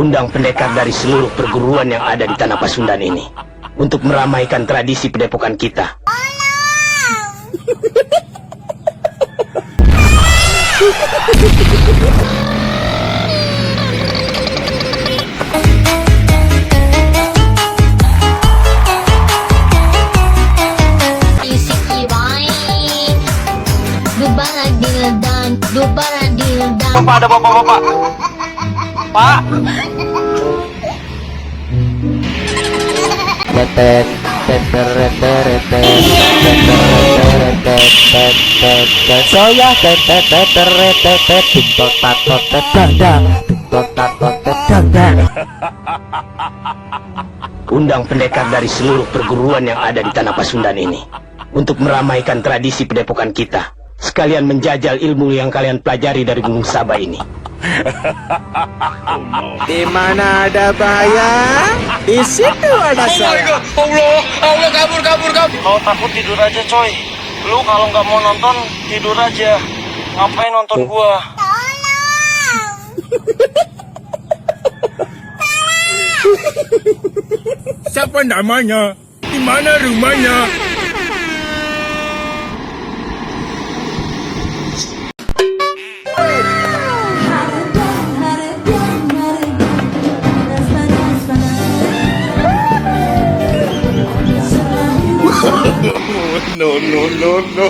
Undang pendekar dari seluruh perguruan yang ada di tanah Pasundan ini untuk meramaikan tradisi padepokan kita. Bapak, ada bapak-bapak. Pak. Undang pendekar dari seluruh perguruan yang ada di tanah Pasundan ini untuk meramaikan tradisi padepokan kita, sekalian menjajal ilmu yang kalian pelajari dari Gunung Sabah ini. Di mana ada bahaya, di situ ada saya. Allah, kabur. Kalau takut tidur aja, coy. Lu kalau nggak mau nonton, tidur aja. Ngapain nonton gua? Siapa namanya? Di mana rumahnya? No.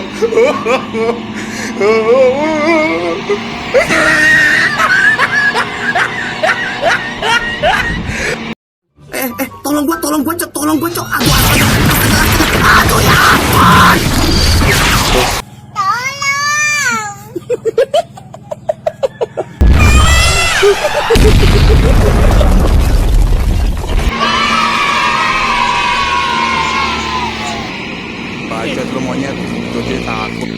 Tolong gua, Cok. Aduh ya ampun. Bacot lu monyet, jadi takut.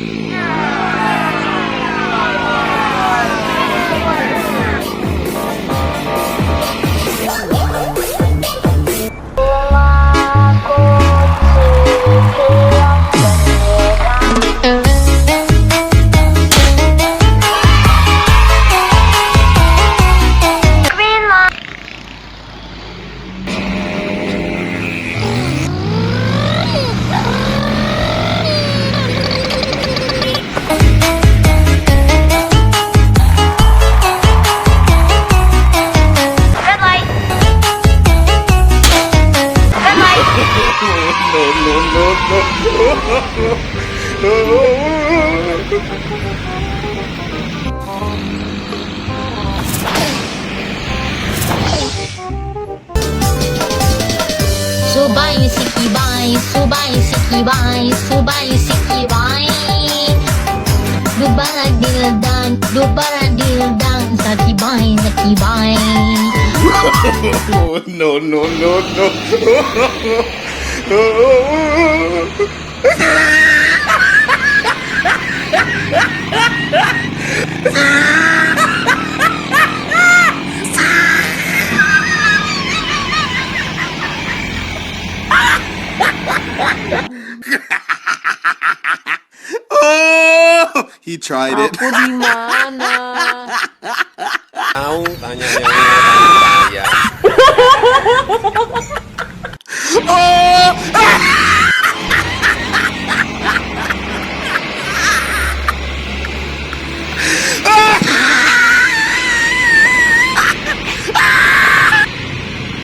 Subai Dubara dildang Sakibai No. Oh, he tried it. Aku di mana? Tahu tanya yang